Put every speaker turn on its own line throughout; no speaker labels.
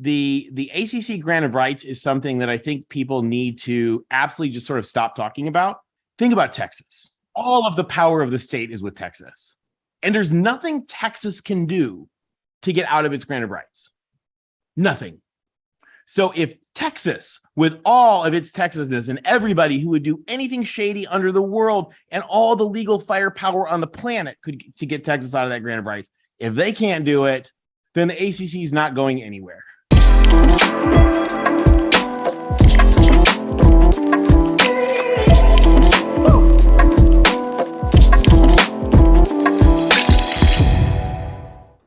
the ACC grant of rights is something that I think people need to absolutely just sort of stop talking about. Think about Texas. All of the power of the state is with Texas. And there's nothing Texas can do to get out of its grant of rights. Nothing. So if Texas, with all of its Texasness and everybody who would do anything shady under the world and all the legal firepower on the planet to get Texas out of that grant of rights, if they can't do it, then the ACC is not going anywhere.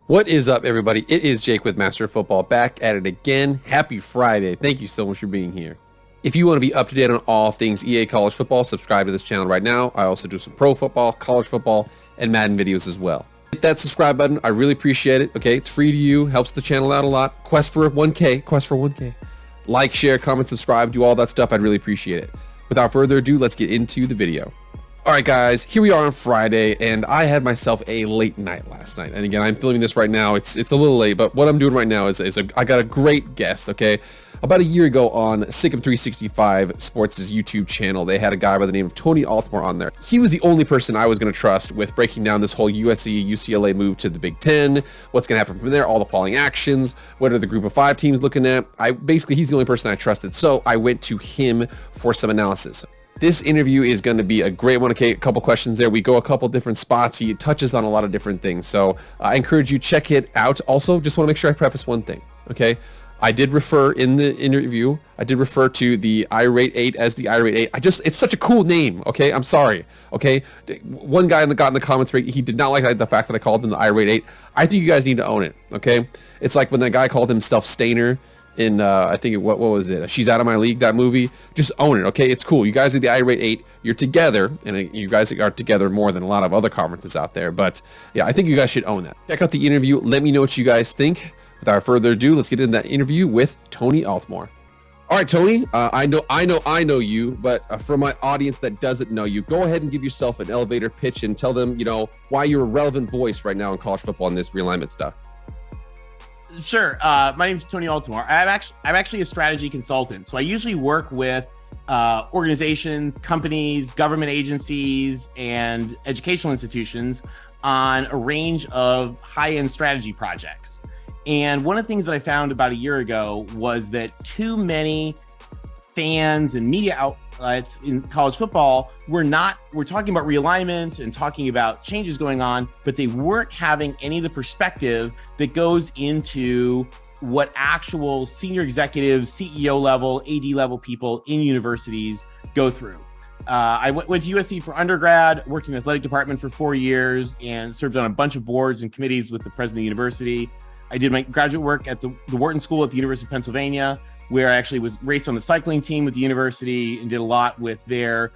What is up, everybody? It is Jake with Master of Football, back at it again. Happy Friday. Thank you so much for being here. If you want to be up to date on all things EA college football, subscribe to this channel right now. I also do some pro football, college football, and Madden videos as well. Hit that subscribe button. I really appreciate it. Okay, it's free to you, helps the channel out a lot. Quest for 1K. Like, share, comment, subscribe, do all that stuff. I'd really appreciate it. Without further ado, let's get into the video. All right, guys, here we are on Friday, and I had myself a late night last night. And again, I'm filming this right now. It's a little late, but what I'm doing right now is I got a great guest, okay? About a year ago on Sikkim 365 Sports' YouTube channel, they had a guy by the name of Tony Altimore on there. He was the only person I was going to trust with breaking down this whole USC, UCLA move to the Big Ten, what's going to happen from there, all the following actions, what are the group of 5 teams looking at. Basically, he's the only person I trusted, so I went to him for some analysis. This interview is going to be a great one. Okay, a couple questions there. We go a couple different spots. He touches on a lot of different things. So I encourage you, check it out. Also, just want to make sure I preface one thing. Okay, I did refer in the interview, I did refer to the irate 8 as the irate 8. It's such a cool name. Okay, I'm sorry. Okay, one guy got in the comments, he did not like the fact that I called him the irate 8. I think you guys need to own it. Okay, it's like when that guy called himself Stainer in I think what was it, She's Out of My League, that movie. Just own it. Okay, it's cool. You guys are the irate 8. You're together, and you guys are together more than a lot of other conferences out there. But yeah, I think you guys should own that. Check out the interview. Let me know what you guys think. Without further ado, let's get into that interview with Tony Altimore. All right, Tony, I know you, but for my audience that doesn't know you, go ahead and give yourself an elevator pitch and tell them, why you're a relevant voice right now in college football and this realignment stuff.
Sure. My name is Tony Altimore. I'm actually a strategy consultant. So I usually work with organizations, companies, government agencies, and educational institutions on a range of high-end strategy projects. And one of the things that I found about a year ago was that too many fans and media outlets in college football were talking about realignment and talking about changes going on, but they weren't having any of the perspective that goes into what actual senior executives, CEO level, AD level people in universities go through. I went to USC for undergrad, worked in the athletic department for 4 years, and served on a bunch of boards and committees with the president of the university. I did my graduate work at the Wharton School at the University of Pennsylvania, where I actually was raced on the cycling team with the university and did a lot with their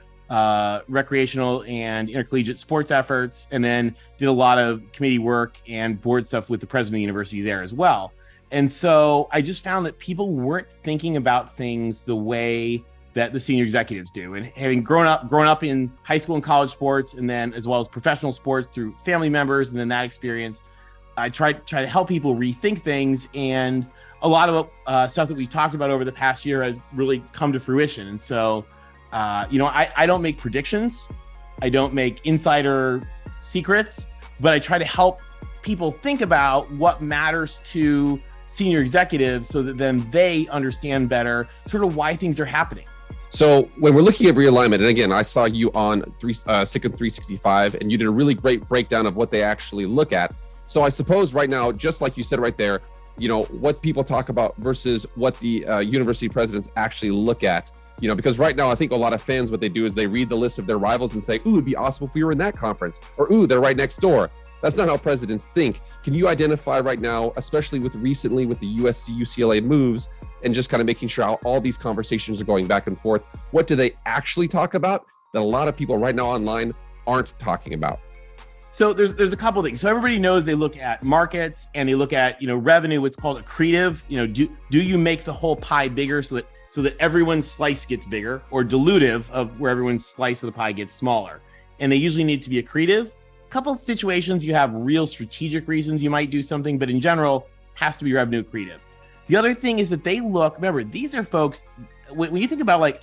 recreational and intercollegiate sports efforts, and then did a lot of committee work and board stuff with the president of the university there as well. And so I just found that people weren't thinking about things the way that the senior executives do. And having grown up in high school and college sports, and then as well as professional sports through family members, and then that experience, I try to help people rethink things, and a lot of stuff that we talked about over the past year has really come to fruition. And so, I don't make predictions, I don't make insider secrets, but I try to help people think about what matters to senior executives so that then they understand better sort of why things are happening.
So when we're looking at realignment, and again, I saw you on Sikkim 365, and you did a really great breakdown of what they actually look at. So I suppose right now, just like you said right there, what people talk about versus what the university presidents actually look at, because right now I think a lot of fans, what they do is they read the list of their rivals and say, ooh, it'd be awesome if we were in that conference, or ooh, they're right next door. That's not how presidents think. Can you identify right now, especially recently with the USC, UCLA moves, and just kind of making sure how all these conversations are going back and forth, what do they actually talk about that a lot of people right now online aren't talking about?
So there's a couple of things. So everybody knows they look at markets and they look at revenue. What's called accretive. Do you make the whole pie bigger so that everyone's slice gets bigger, or dilutive of where everyone's slice of the pie gets smaller? And they usually need to be accretive. A couple of situations you have real strategic reasons you might do something, but in general has to be revenue accretive. The other thing is that they look, remember, these are folks, when you think about like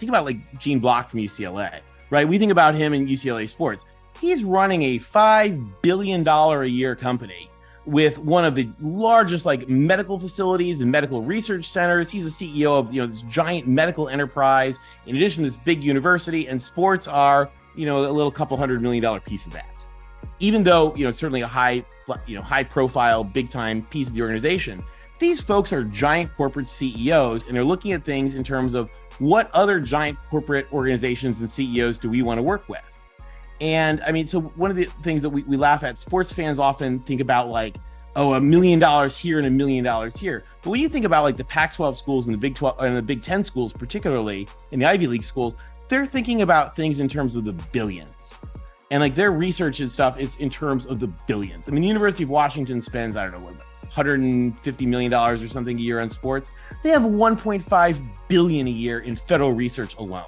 Gene Block from UCLA, right? We think about him in UCLA sports. He's running a $5 billion a year company with one of the largest like medical facilities and medical research centers. He's a CEO of, this giant medical enterprise, in addition to this big university, and sports are, a little couple $100 million piece of that. Even though, certainly a high profile, big time piece of the organization, these folks are giant corporate CEOs, and they're looking at things in terms of what other giant corporate organizations and CEOs do we want to work with? And I mean, so one of the things that we laugh at, sports fans often think about like, oh, $1 million here and $1 million here. But when you think about like the Pac-12 schools and the Big 12 and the Big 10 schools, particularly in the Ivy League schools, they're thinking about things in terms of the billions. And like their research and stuff is in terms of the billions. I mean, the University of Washington spends, I don't know, what, $150 million or something a year on sports. They have $1.5 billion a year in federal research alone.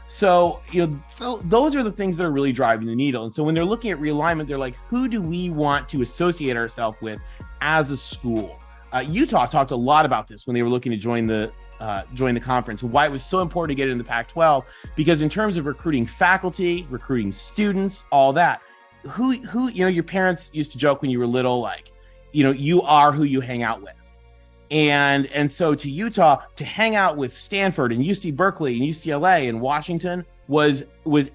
So, those are the things that are really driving the needle. And so when they're looking at realignment, they're like, who do we want to associate ourselves with as a school? Utah talked a lot about this when they were looking to join the conference, and why it was so important to get into the Pac-12, because in terms of recruiting faculty, recruiting students, all that, who your parents used to joke when you were little, like, you are who you hang out with. And so to Utah, to hang out with Stanford and UC Berkeley and UCLA and Washington was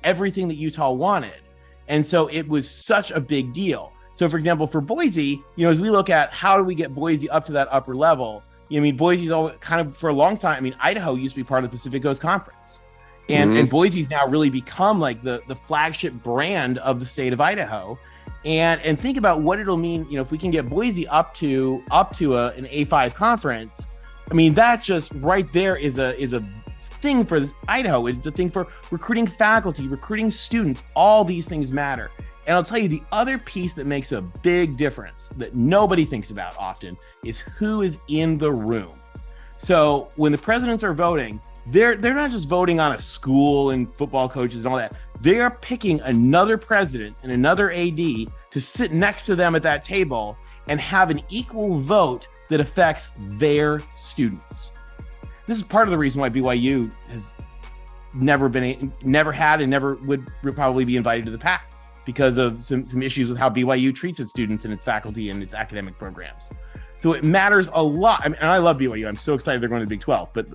everything that Utah wanted. And so it was such a big deal. So for example, for Boise, as we look at how do we get Boise up to that upper level, Boise's always kind of, for a long time, Idaho used to be part of the Pacific Coast Conference. And Boise's now really become like the flagship brand of the state of Idaho. And think about what it'll mean, if we can get Boise up to an A5 conference. I mean, that's just right there is a thing for Idaho. Is the thing for recruiting faculty, recruiting students. All these things matter. And I'll tell you, the other piece that makes a big difference that nobody thinks about often is who is in the room. So when the presidents are voting, they're not just voting on a school and football coaches and all that. They are picking another president and another AD to sit next to them at that table and have an equal vote that affects their students. This is part of the reason why BYU has never had and never would probably be invited to the Pac, because of some issues with how BYU treats its students and its faculty and its academic programs. So it matters a lot. I mean, and I love BYU. I'm so excited they're going to the Big 12, but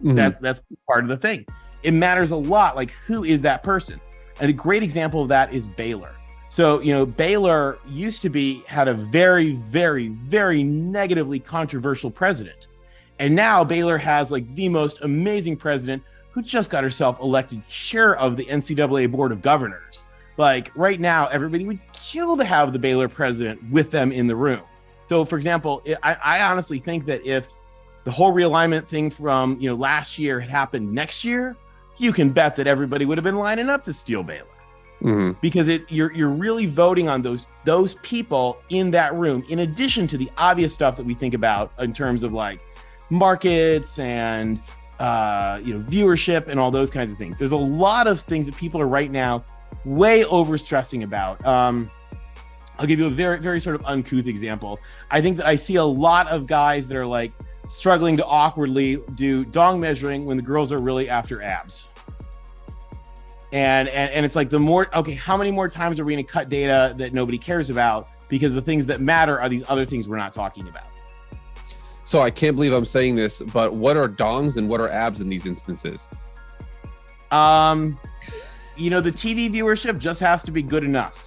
that's part of the thing. It matters a lot, like who is that person? And a great example of that is Baylor. So, Baylor used to had a very, very, very negatively controversial president. And now Baylor has like the most amazing president who just got herself elected chair of the NCAA Board of Governors. Like right now, everybody would kill to have the Baylor president with them in the room. So, for example, I honestly think that if the whole realignment thing from last year had happened next year, you can bet that everybody would have been lining up to steal Baylor, because you're really voting on those people in that room, in addition to the obvious stuff that we think about in terms of like markets and viewership and all those kinds of things. There's a lot of things that people are right now way over stressing about. I'll give you a very, very sort of uncouth example. I think that I see a lot of guys that are like struggling to awkwardly do dong measuring when the girls are really after abs. And it's like how many more times are we going to cut data that nobody cares about? Because the things that matter are these other things we're not talking about.
So I can't believe I'm saying this, but what are dongs and what are abs in these instances?
The TV viewership just has to be good enough.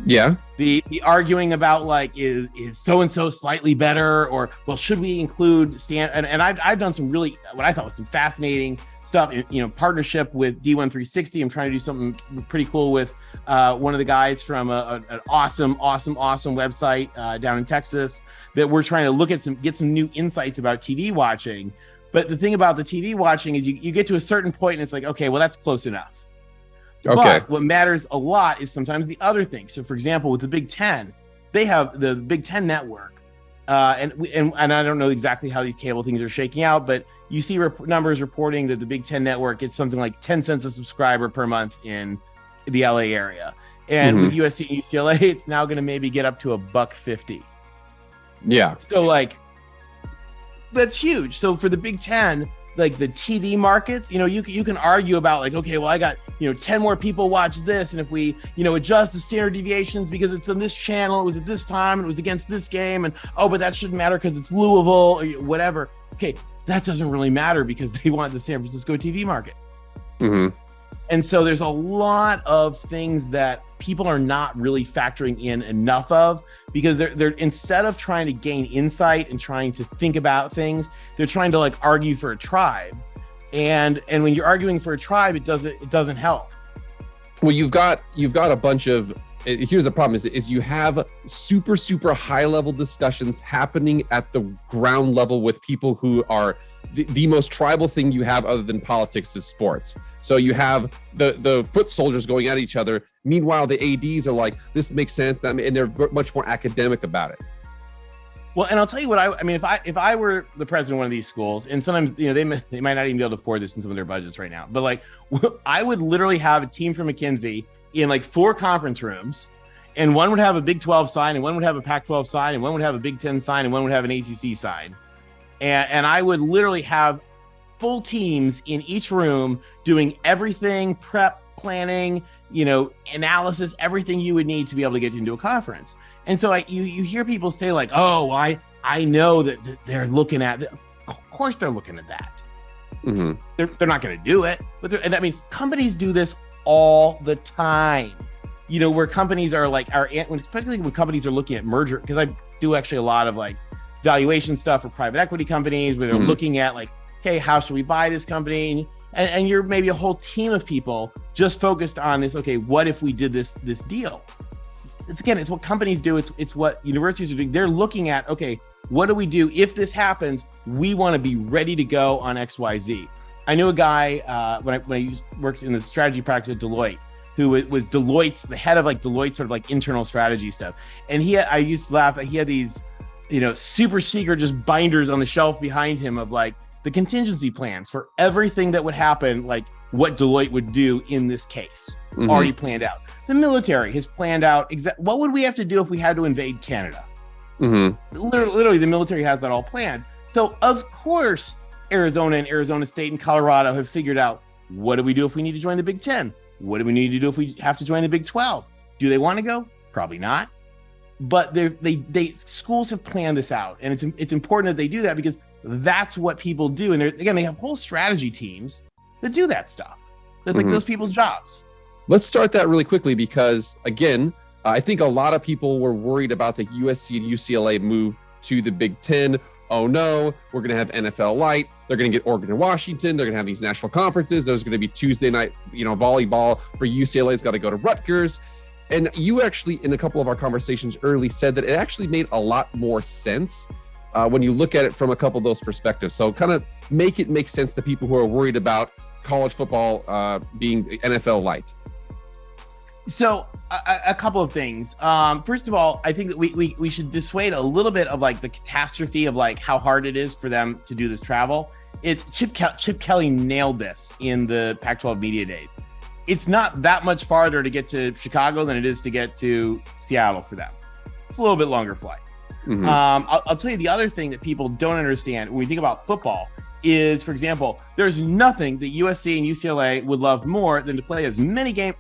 Yeah.
The arguing about like is so-and-so slightly better, or well, should we include and I've done some really what I thought was some fascinating stuff, partnership with D1360. I'm trying to do something pretty cool with one of the guys from an awesome website down in Texas, that we're trying to look at get some new insights about TV watching. But the thing about the TV watching is you get to a certain point and it's like, okay, well, that's close enough. Okay. But what matters a lot is sometimes the other things. So, for example, with the Big Ten, they have the Big Ten network, and I don't know exactly how these cable things are shaking out, but you see numbers reporting that the Big Ten network gets something like 10 cents a subscriber per month in the LA area, and with USC and UCLA, it's now going to maybe get up to $1.50.
Yeah.
So, like, That's huge. So for the Big Ten, like the TV markets, you can argue about like, okay, well, I got, 10 more people watch this. And if we, adjust the standard deviations because it's on this channel, it was at this time, and it was against this game. And, but that shouldn't matter because it's Louisville or whatever. Okay, that doesn't really matter because they want the San Francisco TV market.
Mm-hmm.
And so there's a lot of things that people are not really factoring in enough of, because they're instead of trying to gain insight and trying to think about things, they're trying to like argue for a tribe. And when you're arguing for a tribe, it doesn't help.
Well, you've got a bunch of, here's the problem is you have super high level discussions happening at the ground level with people who are the most tribal thing you have other than politics is sports. So you have the foot soldiers going at each other. Meanwhile, the ADs are like, this makes sense, and they're much more academic about it.
Well, and I'll tell you what, I mean, if I were the president of one of these schools, and sometimes, they might not even be able to afford this in some of their budgets right now, but like, I would literally have a team from McKinsey in like 4 conference rooms, and one would have a Big 12 sign, and one would have a Pac-12 sign, and one would have a Big 10 sign, and one would have an ACC sign. And I would literally have full teams in each room doing everything, prep, planning, analysis, everything you would need to be able to get into a conference. And so you hear people say like, oh, I know that they're looking at, of course they're looking at that.
Mm-hmm.
They're not going to do it, and I mean, companies do this all the time, where companies are like, especially when companies are looking at merger, because I do actually a lot of like valuation stuff for private equity companies where they're looking at like, hey, how should we buy this company? And you're maybe a whole team of people just focused on this. Okay, what if we did this deal? It's what companies do. It's what universities are doing. They're looking at, okay, what do we do if this happens? We want to be ready to go on XYZ. I knew a guy when I worked in the strategy practice at Deloitte, who was the head of like Deloitte sort of like internal strategy stuff. And I used to laugh. He had these, super secret just binders on the shelf behind him of like the contingency plans for everything that would happen, like what Deloitte would do in this case, already planned out. The military has planned out what would we have to do if we had to invade Canada. Literally, the military has that all planned. So of course, Arizona and Arizona State and Colorado have figured out, what do we do if we need to join the Big 10? What do we need to do if we have to join the Big 12? Do they want to go? Probably not. But schools have planned this out, and it's important that they do that because that's what people do. And they have whole strategy teams that do that stuff. That's like those people's jobs.
Let's start that really quickly because, again, I think a lot of people were worried about the USC and UCLA move to the Big 10. Oh no, we're going to have NFL Light. They're going to get Oregon and Washington. They're going to have these national conferences. There's going to be Tuesday night, volleyball for UCLA's got to go to Rutgers. And you actually, in a couple of our conversations early, said that it actually made a lot more sense when you look at it from a couple of those perspectives. So kind of make it make sense to people who are worried about college football being NFL Light.
So a couple of things. First of all, I think that we should dissuade a little bit of like the catastrophe of like how hard it is for them to do this travel. It's Chip Kelly nailed this in the Pac-12 media days. It's not that much farther to get to Chicago than it is to get to Seattle for them. It's a little bit longer flight. I'll tell you the other thing that people don't understand when we think about football is, for example, there's nothing that USC and UCLA would love more than to play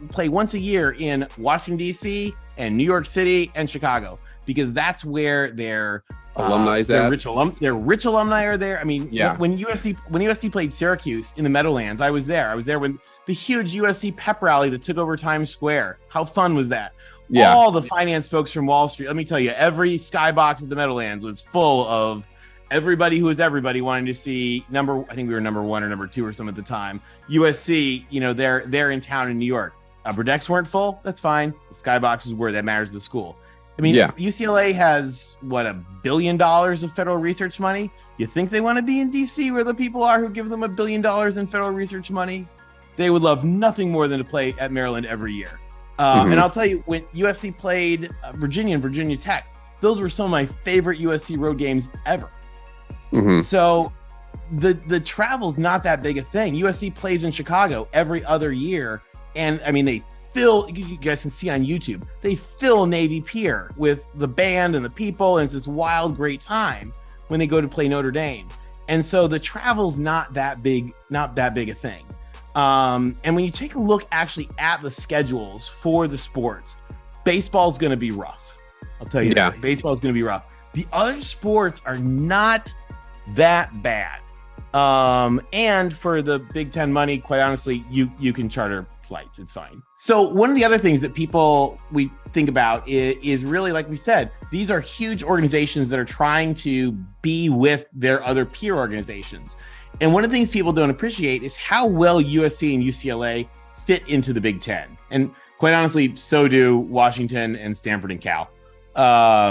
play once a year in Washington, D.C. and New York City and Chicago, because that's where their
alumni
their rich alumni are there. I mean,
yeah.
when USC played Syracuse in the Meadowlands, I was there. I was there when the huge USC pep rally that took over Times Square. How fun was that?
Yeah.
All the finance folks from Wall Street. Let me tell you, every skybox at the Meadowlands was full of everybody who was everybody wanting to see I think we were number 1 or number 2 or something at the time. USC, they're in town in New York. Upper decks weren't full. That's fine. The skyboxes were. That matters to the school. I mean,
yeah.
UCLA has $1 billion of federal research money. You think they want to be in DC where the people are who give them $1 billion in federal research money? They would love nothing more than to play at Maryland every year. And I'll tell you, when USC played Virginia and Virginia Tech, those were some of my favorite USC road games ever. So the travel's not that big a thing. USC plays in Chicago every other year. And I mean, they fill, you guys can see on YouTube, they fill Navy Pier with the band and the people. And it's this wild, great time when they go to play Notre Dame. And so the travel's not that big a thing. And when you take a look actually at the schedules for the sports, baseball's going to be rough. I'll tell you that. Baseball's going to be rough. The other sports are not that bad. And for the Big Ten money, quite honestly, you can charter flights. It's fine. So one of the other things that we think about is really, like we said, these are huge organizations that are trying to be with their other peer organizations. And one of the things people don't appreciate is how well USC and UCLA fit into the Big Ten. And quite honestly, so do Washington and Stanford and Cal.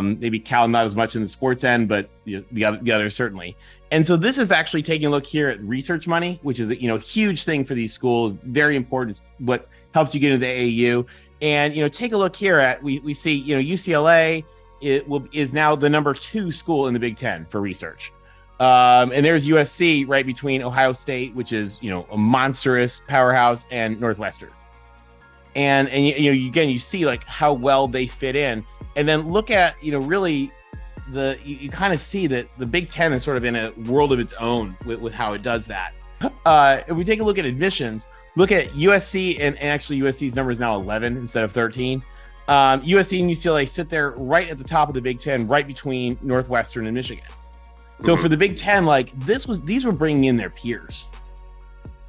Maybe Cal not as much in the sports end, but the others certainly. And so this is actually taking a look here at research money, which is a huge thing for these schools. Very important. It's what helps you get into the AAU. And take a look here at we see UCLA is now the number 2 school in the Big Ten for research. And there's USC right between Ohio State, which is a monstrous powerhouse, and Northwestern. And you see like how well they fit in. And then look at really you kind of see that the Big Ten is sort of in a world of its own with how it does that. If we take a look at admissions, look at USC, and actually USC's number is now 11 instead of 13. USC and UCLA sit there right at the top of the Big Ten, right between Northwestern and Michigan. So for the Big Ten, like these were bringing in their peers,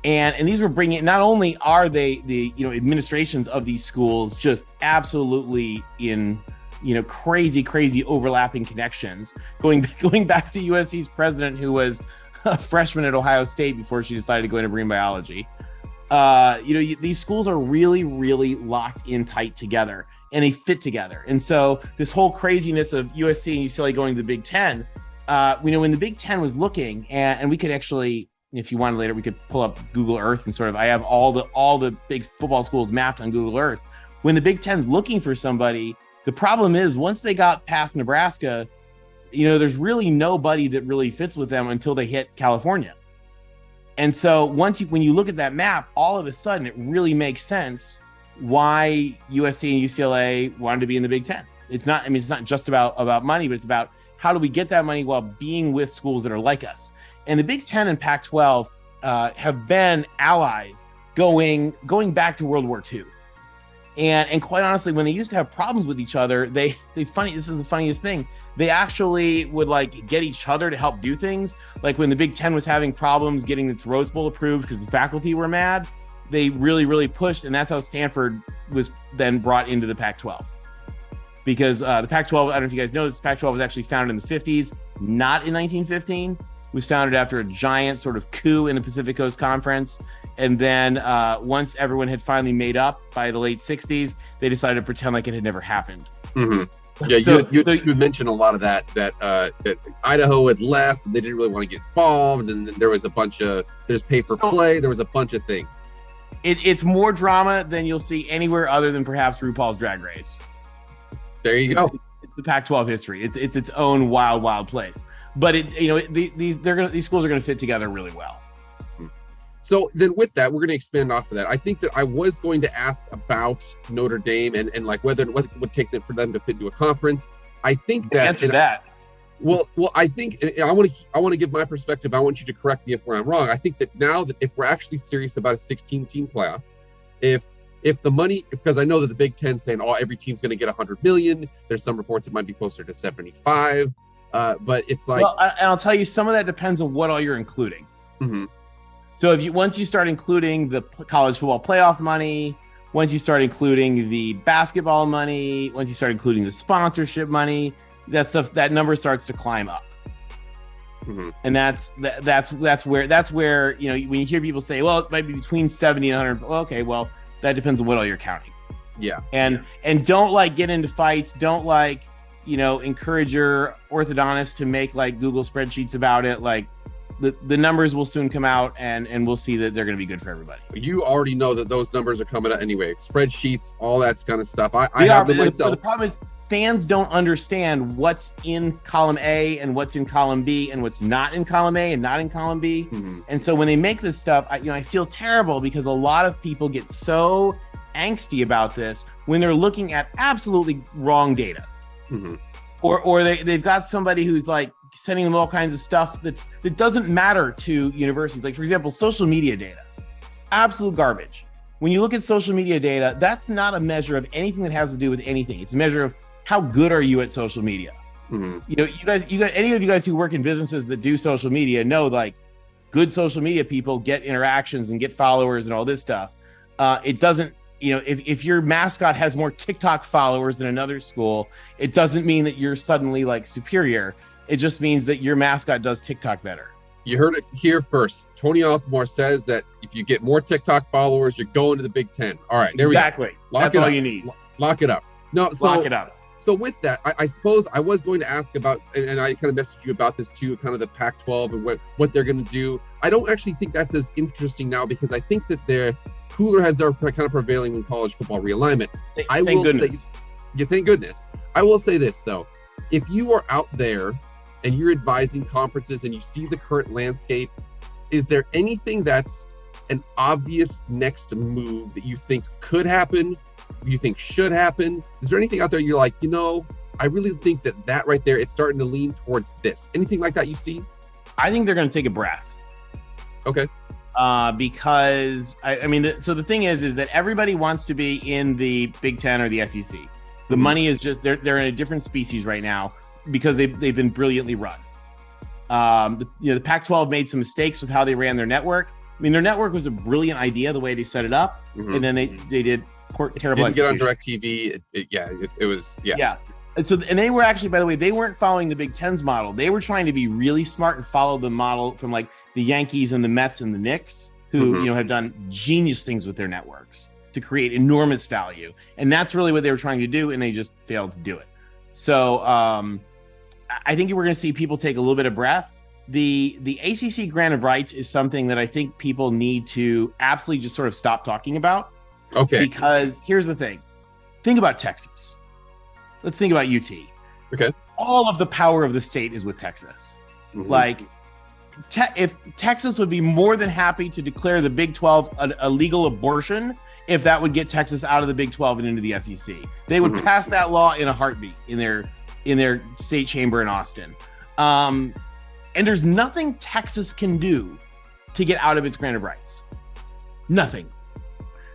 and these were bringing. Not only are they the administrations of these schools just absolutely in crazy overlapping connections, going back to USC's president, who was a freshman at Ohio State before she decided to go into marine biology. These schools are really locked in tight together, and they fit together. And so this whole craziness of USC and UCLA going to the Big Ten, when the Big Ten was looking, and we could actually, if you wanted later, we could pull up Google Earth and sort of, I have all the big football schools mapped on Google Earth. When the Big Ten's looking for somebody, the problem is once they got past Nebraska, there's really nobody that really fits with them until they hit California. And so when you look at that map, all of a sudden it really makes sense why USC and UCLA wanted to be in the Big Ten. It's not just about money, but it's about how do we get that money while being with schools that are like us. And the Big Ten and Pac-12 have been allies going back to World War II. And quite honestly, when they used to have problems with each other, this is the funniest thing. They actually would like get each other to help do things. Like when the Big Ten was having problems getting its Rose Bowl approved because the faculty were mad, they really pushed. And that's how Stanford was then brought into the Pac-12. Because the Pac-12, I don't know if you guys know this, Pac-12 was actually founded in the 50s, not in 1915. It was founded after a giant sort of coup in the Pacific Coast Conference. And then once everyone had finally made up by the late 60s, they decided to pretend like it had never happened.
Mm-hmm. Yeah, you mentioned a lot of that Idaho had left and they didn't really want to get involved, and then there was there's pay for play, there was a bunch of things.
It's more drama than you'll see anywhere other than perhaps RuPaul's Drag Race.
There you go.
It's the Pac-12 history. It's its own wild place. But these schools are going to fit together really well.
So then with that, we're going to expand off of that. I think that I was going to ask about Notre Dame and like what it would take for them to fit into a conference. I think that
answer that.
Well, I think I want to give my perspective. I want you to correct me if I'm wrong. I think that now that if we're actually serious about a 16-team playoff, if the money, because I know that the Big Ten saying every team's going to get 100 million. There's some reports it might be closer to 75, but it's like.
Well, and I'll tell you, some of that depends on what all you're including.
Mm-hmm.
So once you start including the college football playoff money, once you start including the basketball money, once you start including the sponsorship money, that number starts to climb up.
Mm-hmm.
And that's where when you hear people say, well, it might be between 70 and 100. Well, okay, well, that depends on what all you're counting.
Yeah.
And don't get into fights. Don't encourage your orthodontist to make Google spreadsheets about it. The numbers will soon come out and we'll see that they're going to be good for everybody.
You already know that those numbers are coming out anyway. Spreadsheets, all that kind of stuff. I have them myself.
The problem is fans don't understand what's in column A and what's in column B and what's not in column A and not in column B.
Mm-hmm.
And so when they make this stuff, I feel terrible because a lot of people get so angsty about this when they're looking at absolutely wrong data.
Mm-hmm.
Or they've got somebody who's sending them all kinds of stuff that doesn't matter to universities. Like, for example, social media data, absolute garbage. When you look at social media data, that's not a measure of anything that has to do with anything. It's a measure of how good are you at social media.
Mm-hmm.
You guys, any of you guys who work in businesses that do social media know, like, good social media people get interactions and get followers and all this stuff. It doesn't, if your mascot has more TikTok followers than another school, it doesn't mean that you're suddenly like superior. It just means that your mascot does TikTok better.
You heard it here first. Tony Altimore says that if you get more TikTok followers, you're going to the Big Ten. All right, there
exactly.
we go.
That's all you need.
Lock it up.
Lock it up.
So with that, I suppose I was going to ask about, and I kind of messaged you about this too, kind of the Pac-12 and what they're going to do. I don't actually think that's as interesting now because I think that their cooler heads are kind of prevailing in college football realignment.
Thank goodness.
Thank goodness. I will say this though, if you are out there and you're advising conferences and you see the current landscape, is there anything that's an obvious next move that you think could happen, you think should happen? Is there anything out there you're like, I really think that right there, it's starting to lean towards this? Anything like that you see?
I think they're going to take a breath.
Okay.
Because so the thing is that everybody wants to be in the Big Ten or the SEC. The money is just, they're in a different species right now because they've been brilliantly run. The Pac-12 made some mistakes with how they ran their network. I mean, their network was a brilliant idea the way they set it up, and then they did terrible
execution. Didn't get on DirecTV. It was.
And they were actually, by the way, they weren't following the Big Ten's model. They were trying to be really smart and follow the model from like the Yankees and the Mets and the Knicks, who have done genius things with their networks to create enormous value. And that's really what they were trying to do, and they just failed to do it. So I think we're going to see people take a little bit of breath. The ACC grant of rights is something that I think people need to absolutely just sort of stop talking about.
Okay.
Because here's the thing. Think about Texas. Let's think about UT.
Okay.
All of the power of the state is with Texas. Like, if Texas would be more than happy to declare the Big 12 a legal abortion, if that would get Texas out of the Big 12 and into the SEC, they would pass that law in a heartbeat in their state chamber in Austin. And there's nothing Texas can do to get out of its grant of rights. Nothing.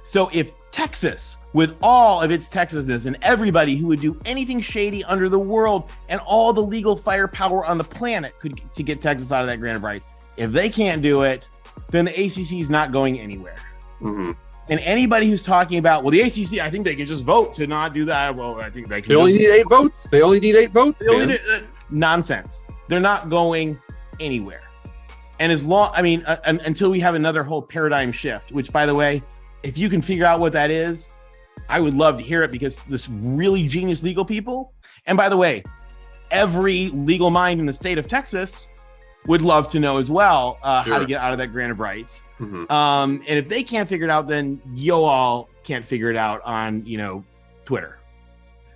So if Texas, with all of its Texasness and everybody who would do anything shady under the world and all the legal firepower on the planet to get Texas out of that grant of rights, if they can't do it, then the ACC is not going anywhere. And anybody who's talking about, well, the ACC, I think they can just vote to not do that. Well, I think they can.
They only need 8 votes. They only need 8 votes.
Nonsense. They're not going anywhere. And until we have another whole paradigm shift, which, by the way, if you can figure out what that is, I would love to hear it, because this really genius legal people, and by the way, every legal mind in the state of Texas would love to know as well how to get out of that grant of rights. And if they can't figure it out, then you all can't figure it out on, Twitter.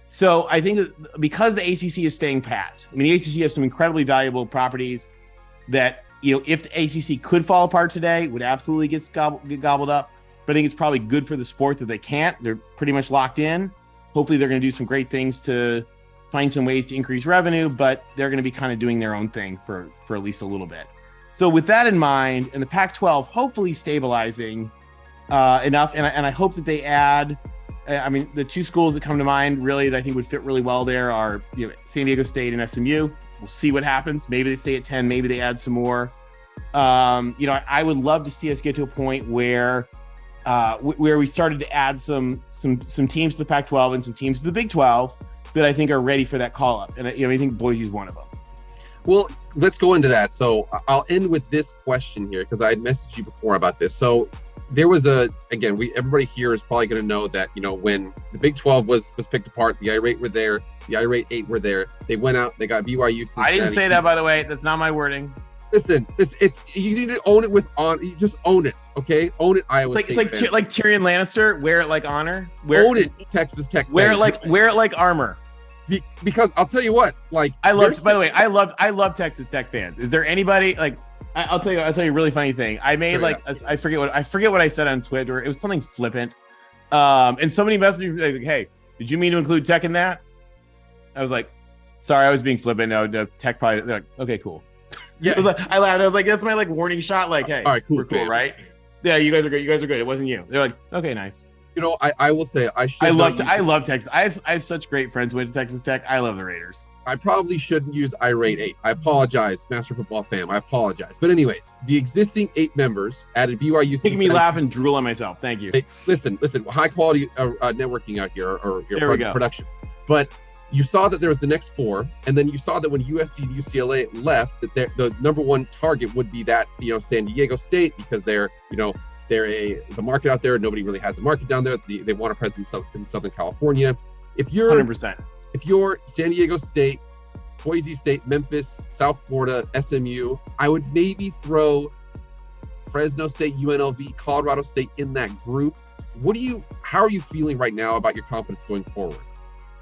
So I think that because the ACC is staying pat, the ACC has some incredibly valuable properties that, if the ACC could fall apart today, would absolutely get gobbled up. But I think it's probably good for the sport that they can't. They're pretty much locked in. Hopefully they're going to do some great things to find some ways to increase revenue, but they're going to be kind of doing their own thing for at least a little bit. So with that in mind, and the Pac-12 hopefully stabilizing enough, and I hope that they add, the 2 schools that come to mind really that I think would fit really well there are San Diego State and SMU. We'll see what happens. Maybe they stay at 10, maybe they add some more. I would love to see us get to a point where we started to add some teams to the Pac-12 and some teams to the Big 12 that I think are ready for that call up. And I think Boise's one of them.
Well, let's go into that. So I'll end with this question here, because I had messaged you before about this. So there was everybody here is probably going to know that, when the Big 12 was picked apart, the irate were there, the irate 8 were there. They went out, they got BYU. Cincinnati.
I didn't say that, by the way. That's not my wording.
Listen, you need to own it with honor. You just own it, okay? Own it, Iowa State.
It's like Tyrion Lannister. Wear it like honor.
Own it, Texas Tech.
Wear it like armor.
Because I'll tell you what,
I love Texas Tech fans. Is there anybody I'll tell you a really funny thing. I made I forget what I said on Twitter. It was something flippant. And somebody messaged me like, "Hey, did you mean to include Tech in that?" I was like, Sorry, I was being flippant. No, tech probably. They're like, okay, cool.
Yeah.
I laughed. I was like, that's my like warning shot. Like, hey,
all right, cool,
we're cool,
fam.
right? Yeah, you guys are good. You guys are good. It wasn't you. They're like, okay, nice.
You know, I will say
I love Texas. I have such great friends with Texas Tech. I love the Raiders.
I probably shouldn't use irate 8. I apologize, Master Football fam. I apologize. But anyways, the existing 8 members added BYU.
Making me laugh and drool on myself. Thank you.
Hey, listen, high quality networking out here or your production. But you saw that there was the next 4, and then you saw that when USC and UCLA left, that the number 1 target would be that, San Diego State, because they're the market out there. Nobody really has a market down there. They want a presence in Southern California. If you're
100%.
If you're San Diego State, Boise State, Memphis, South Florida, SMU, I would maybe throw Fresno State, UNLV, Colorado State in that group. How are you feeling right now about your confidence going forward?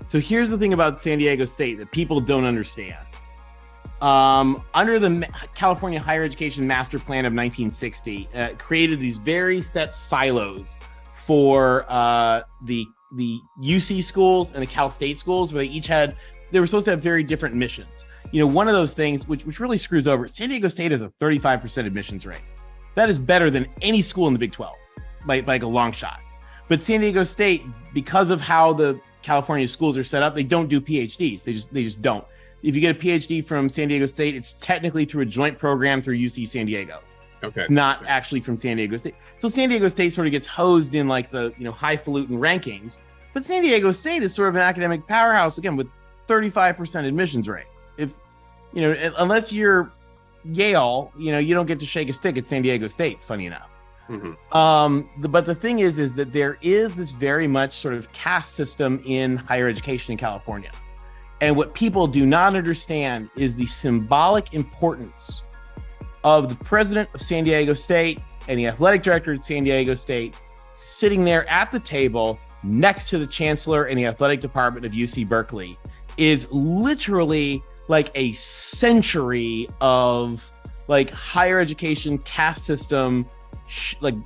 So here's the thing about San Diego State that people don't understand. Under the California Higher Education Master Plan of 1960, created these very set silos for the UC schools and the Cal State schools, where they were supposed to have very different missions. One of those things which really screws over, San Diego State has a 35% admissions rate. That is better than any school in the Big 12, like a long shot. But San Diego State, because of how the California schools are set up, they don't do PhDs. They just don't. If you get a PhD from San Diego State, it's technically through a joint program through UC San Diego.
Okay.
It's not actually from San Diego State. So San Diego State sort of gets hosed in like the highfalutin rankings. But San Diego State is sort of an academic powerhouse, again, with 35% admissions rate. If unless you're Yale, you don't get to shake a stick at San Diego State, funny enough.
Mm-hmm.
But the thing is that there is this very much sort of caste system in higher education in California. And what people do not understand is the symbolic importance of the president of San Diego State and the athletic director at San Diego State sitting there at the table next to the chancellor and the athletic department of UC Berkeley is literally like a century of like higher education caste system, like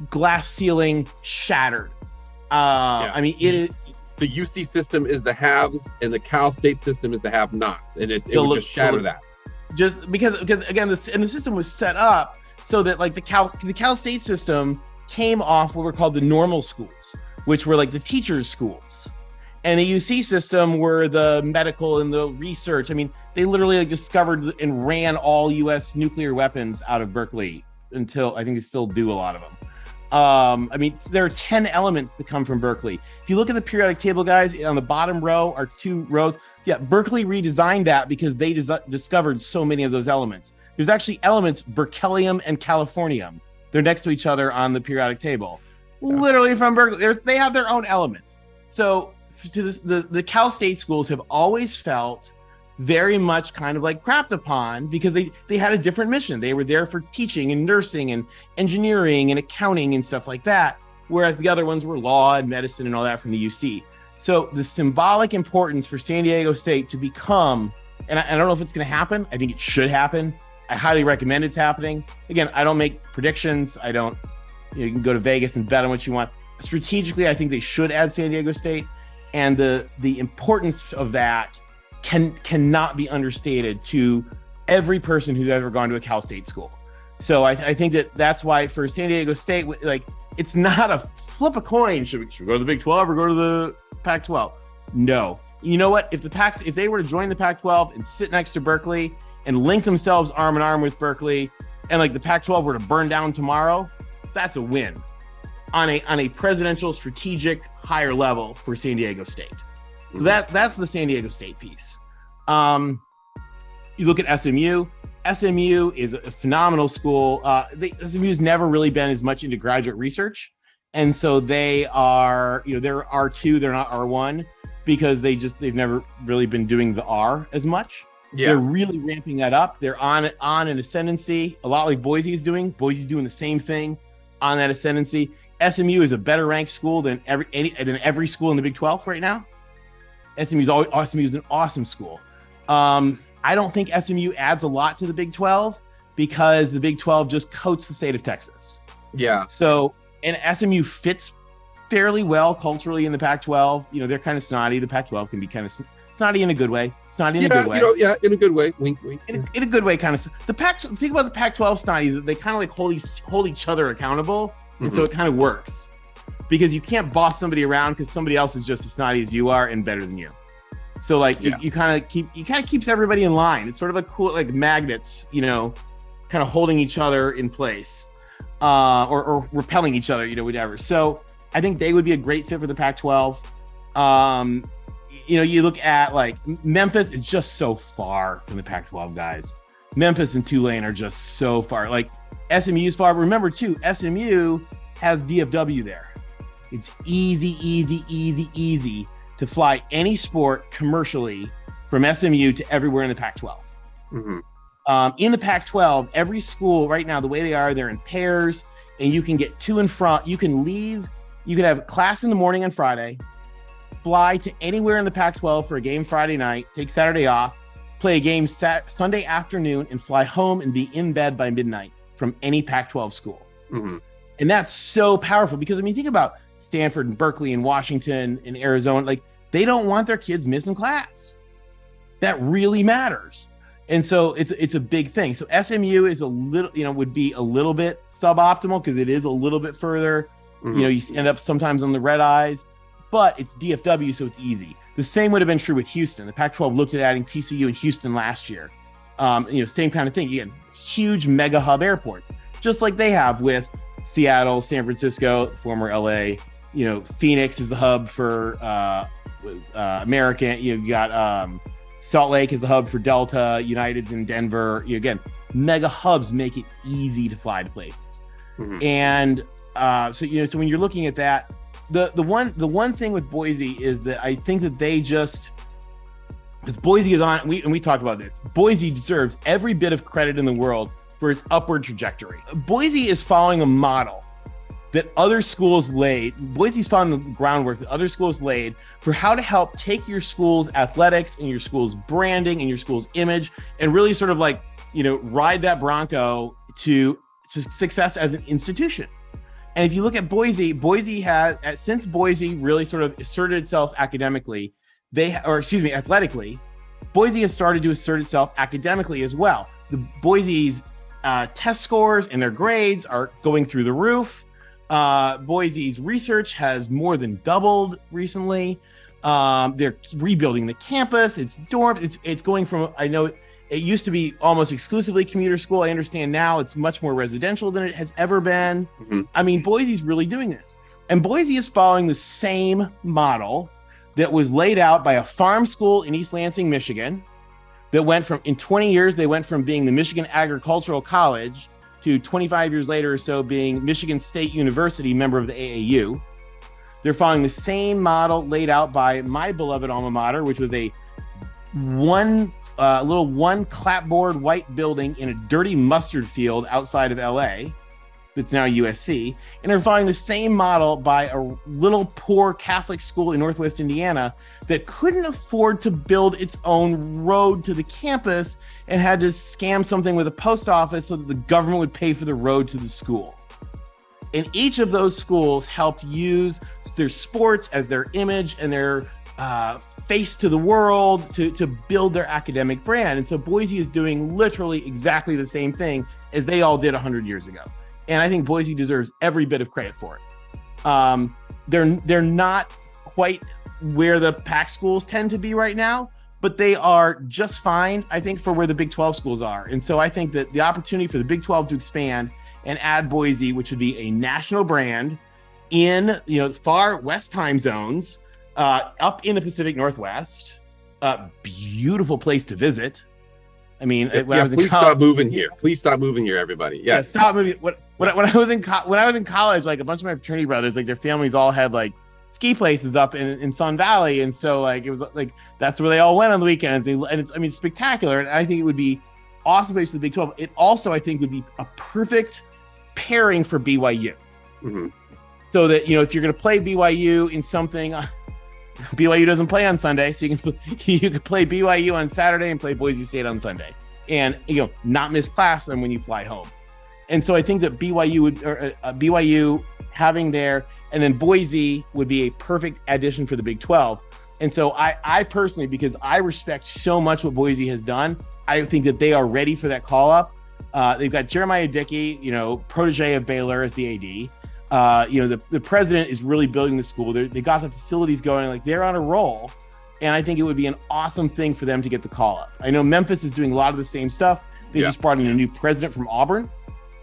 glass ceiling shattered. I mean, it is.
The UC system is the haves, and the Cal State system is the have-nots, and it would just shatter that.
Just because again, the system was set up so that like the Cal State system came off what were called the normal schools, which were like the teachers' schools, and the UC system were the medical and the research. I mean, they literally like discovered and ran all U.S. nuclear weapons out of Berkeley until I think they still do a lot of them. I mean, there are 10 elements that come from Berkeley. If you look at the periodic table, guys, on the bottom row are 2 rows. Yeah, Berkeley redesigned that because they discovered so many of those elements. There's actually elements, berkelium and californium. They're next to each other on the periodic table. Yeah. Literally from Berkeley. They have their own elements. So the Cal State schools have always felt very much kind of like crapped upon because they had a different mission. They were there for teaching and nursing and engineering and accounting and stuff like that, whereas the other ones were law and medicine and all that from the UC. So the symbolic importance for San Diego State to become, and I don't know if it's going to happen. I think it should happen. I highly recommend it's happening. Again, I don't make predictions. I don't, you can go to Vegas and bet on what you want. Strategically, I think they should add San Diego State, and the importance of that cannot be understated to every person who's ever gone to a Cal State school. So I think that's why for San Diego State, like, it's not a flip a coin. Should we go to the Big 12 or go to the Pac-12? No. You know what? If they were to join the Pac-12 and sit next to Berkeley and link themselves arm in arm with Berkeley, and like the Pac-12 were to burn down tomorrow, that's a win on a presidential strategic higher level for San Diego State. So that's the San Diego State piece. You look at SMU. SMU is a phenomenal school. SMU's never really been as much into graduate research. And so they are, they're R2, they're not R1 because they've never really been doing the R as much. Yeah. They're really ramping that up. They're on an ascendancy, a lot like Boise's doing. Boise's doing the same thing on that ascendancy. SMU is a better ranked school than every school in the Big 12 right now. SMU is an awesome school. I don't think SMU adds a lot to the Big 12 because the Big 12 just coats the state of Texas.
Yeah.
So, and SMU fits fairly well culturally in the Pac-12. They're kind of snotty. The Pac-12 can be kind of Snotty in a good way. Snotty in
yeah,
a good way.
In a good way. Wink, wink.
In a good way, kind of. Think about the Pac-12 snotty. They kind of like hold each other accountable, and so it kind of works because you can't boss somebody around because somebody else is just as snotty as you are and better than you. So like you kind of keeps everybody in line. It's sort of a cool like magnets, kind of holding each other in place, or repelling each other, whatever. So I think they would be a great fit for the Pac-12. You look at like Memphis is just so far from the Pac-12 guys. Memphis and Tulane are just so far. Like SMU's far. Remember too, SMU has DFW there. It's easy to fly any sport commercially from SMU to everywhere in the Pac-12. In the Pac-12, every school right now, the way they are, they're in pairs, and you can get to and from. You can leave. You can have class in the morning on Friday, fly to anywhere in the Pac-12 for a game Friday night, take Saturday off, play a game Sunday afternoon, and fly home and be in bed by midnight from any Pac-12 school. And that's so powerful because, think about Stanford and Berkeley and Washington and Arizona. Like, they don't want their kids missing class. That really matters. And so it's a big thing. So SMU is a little, would be a little bit suboptimal because it is a little bit further. You end up sometimes on the red eyes. But it's DFW, so it's easy. The same would have been true with Houston. The Pac-12 looked at adding TCU and Houston last year. Same kind of thing. Again, huge mega hub airports, just like they have with Seattle, San Francisco, former LA. Phoenix is the hub for American. You got Salt Lake is the hub for Delta. United's in Denver. Again, mega hubs make it easy to fly to places. And so when you're looking at that. The one thing with Boise is that I think that they just, because Boise is on, and we talked about this, Boise deserves every bit of credit in the world for its upward trajectory. Boise is following a model that other schools laid. Boise's following the groundwork that other schools laid for how to help take your school's athletics and your school's branding and your school's image and really sort of like, ride that Bronco to success as an institution. And if you look at Boise has, since Boise really sort of asserted itself athletically, Boise has started to assert itself academically as well. Boise's test scores and their grades are going through the roof. Boise's research has more than doubled recently. They're rebuilding the campus. It's dorms. It's going from, I know it used to be almost exclusively commuter school. I understand now it's much more residential than it has ever been. Boise's really doing this. And Boise is following the same model that was laid out by a farm school in East Lansing, Michigan, that went from, in 20 years, they went from being the Michigan Agricultural College to 25 years later or so being Michigan State University, member of the AAU. They're following the same model laid out by my beloved alma mater, which was a one clapboard white building in a dirty mustard field outside of LA that's now USC. And they're following the same model by a little poor Catholic school in Northwest Indiana that couldn't afford to build its own road to the campus and had to scam something with a post office so that the government would pay for the road to the school. And each of those schools helped use their sports as their image and their face to the world to build their academic brand. And so Boise is doing literally exactly the same thing as they all did 100 years ago. And I think Boise deserves every bit of credit for it. They're not quite where the Pac schools tend to be right now, but they are just fine, I think, for where the Big 12 schools are. And so I think that the opportunity for the Big 12 to expand and add Boise, which would be a national brand in far west time zones, up in the Pacific Northwest, beautiful place to visit.
Please stop moving here. Please stop moving here, everybody. Yes.
Yeah, stop moving. When I was in college, like a bunch of my fraternity brothers, like their families all had like ski places up in Sun Valley, and so like it was like that's where they all went on the weekend. And it's spectacular, and I think it would be awesome place for the Big 12. It also I think would be a perfect pairing for BYU. So that if you're going to play BYU in something. BYU doesn't play on Sunday, so you can play BYU on Saturday and play Boise State on Sunday, and not miss class then when you fly home. And so I think that BYU having their And then Boise would be a perfect addition for the Big 12. And so I personally, because I respect so much what Boise has done, I think that they are ready for that call up. They've got Jeremiah Dickey, protege of Baylor as the AD. The president is really building the school. They got the facilities going, like they're on a roll. And I think it would be an awesome thing for them to get the call up. I know Memphis is doing a lot of the same stuff. They just brought in a new president from Auburn.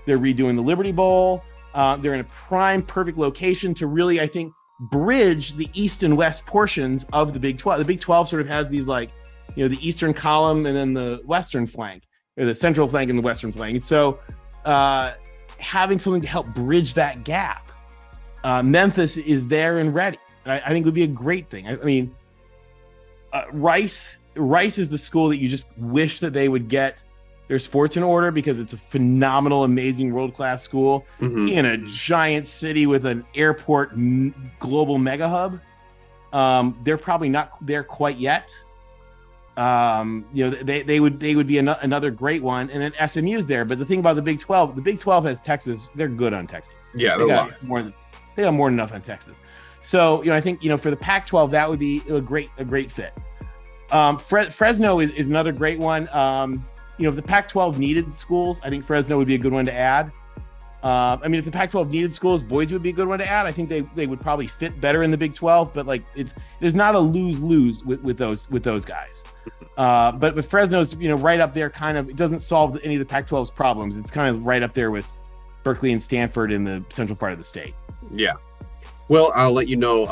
They're redoing the Liberty Bowl. They're in a prime, perfect location to really, I think, bridge the east and west portions of the Big 12. The Big 12 sort of has these the eastern column and then the western flank, or the central flank and the western flank. And so having something to help bridge that gap, Memphis is there and ready. I think it would be a great thing. I mean, Rice is the school that you just wish that they would get their sports in order, because it's a phenomenal, amazing, world-class school in a giant city with an airport global mega hub. They're probably not there quite yet. They would be another great one, and then SMU's there. But the thing about the Big 12 has Texas. They're good on Texas.
Yeah,
they got more than enough on Texas. So I think for the Pac-12 that would be a great fit. Fresno is another great one. If the Pac-12 needed schools, I think Fresno would be a good one to add. If the Pac-12 needed schools, Boise would be a good one to add. I think they would probably fit better in the Big 12, but there's not a lose-lose with those guys. But Fresno's right up there. Kind of, it doesn't solve any of the Pac-12's problems. It's kind of right up there with Berkeley and Stanford in the central part of the state.
Yeah. Well, I'll let you know.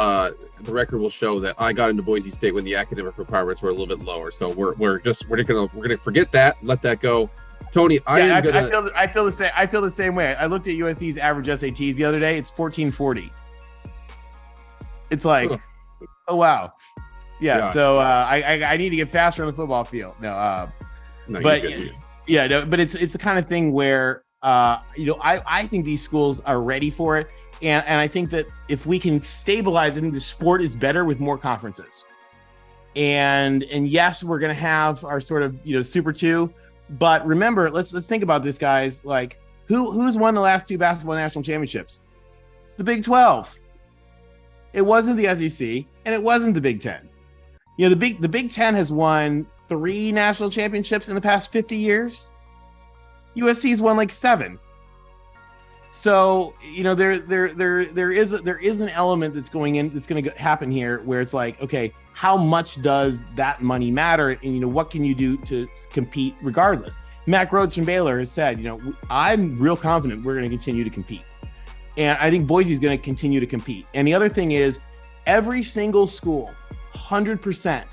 The record will show that I got into Boise State when the academic requirements were a little bit lower. So we're gonna forget that, let that go. Tony, I feel the same.
I feel the same way. I looked at USC's average SATs the other day. It's 1440. It's like, oh wow, yeah. Gosh. So I need to get faster on the football field. But it's the kind of thing where I think these schools are ready for it. And I think that if we can stabilize, I think the sport is better with more conferences. And yes, we're going to have our sort of, Super 2. But remember, let's think about this, guys. Like, who's won the last 2 basketball national championships? The Big 12. It wasn't the SEC, and it wasn't the Big 10. The Big 10 has won 3 national championships in the past 50 years. USC's won 7. So there is an element that's going to happen here where it's like, okay, how much does that money matter, and what can you do to compete regardless? Matt Rhodes from Baylor has said, I'm real confident we're going to continue to compete, and I think Boise is going to continue to compete. And the other thing is, every single school, 100%.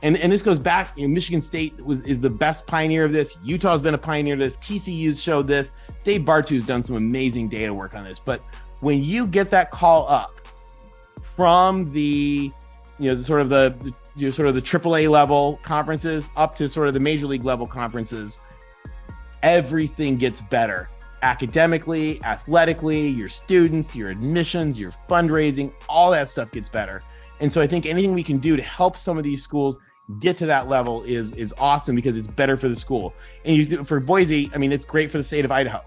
And this goes back, Michigan State is the best pioneer of this. Utah's been a pioneer of this. TCU's showed this. Dave Bartu's done some amazing data work on this. But when you get that call up from the sort of the AAA level conferences up to sort of the major league level conferences, everything gets better. Academically, athletically, your students, your admissions, your fundraising, all that stuff gets better. And so I think anything we can do to help some of these schools get to that level is awesome, because it's better for the school. And for Boise, it's great for the state of Idaho.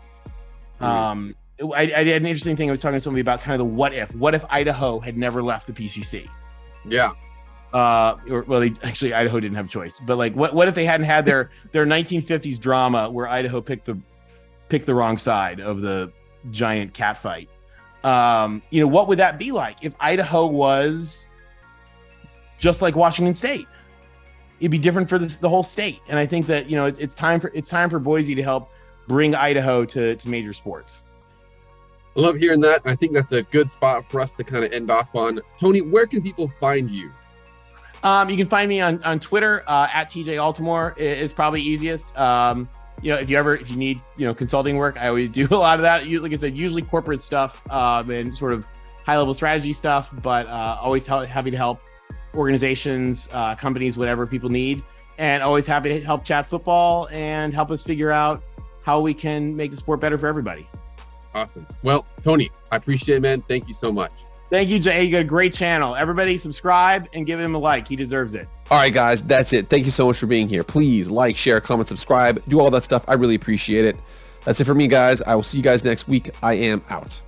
I did an interesting thing. I was talking to somebody about kind of the what if Idaho had never left the PCC?
Yeah.
Idaho didn't have a choice, but what if they hadn't had their 1950s drama where Idaho picked the wrong side of the giant cat fight? What would that be like if Idaho was just like Washington State? It'd be different for the whole state. And I think that, it's time for Boise to help bring Idaho to major sports.
I love hearing that. I think that's a good spot for us to kind of end off on. Tony, where can people find you?
You can find me on Twitter, at TJ Altimore is probably easiest. If you need, consulting work, I always do a lot of that. Like I said, usually corporate stuff, and sort of high level strategy stuff, but always happy to help organizations, companies, whatever people need, and always happy to help chat football and help us figure out how we can make the sport better for everybody.
Awesome. Well, Tony, I appreciate it, man. Thank you so much.
Thank you, Jay. You got a great channel. Everybody subscribe and give him a like. He deserves it.
All right, guys, that's it. Thank you so much for being here. Please like, share, comment, subscribe, do all that stuff. I really appreciate it. That's it for me, guys. I will see you guys next week. I am out.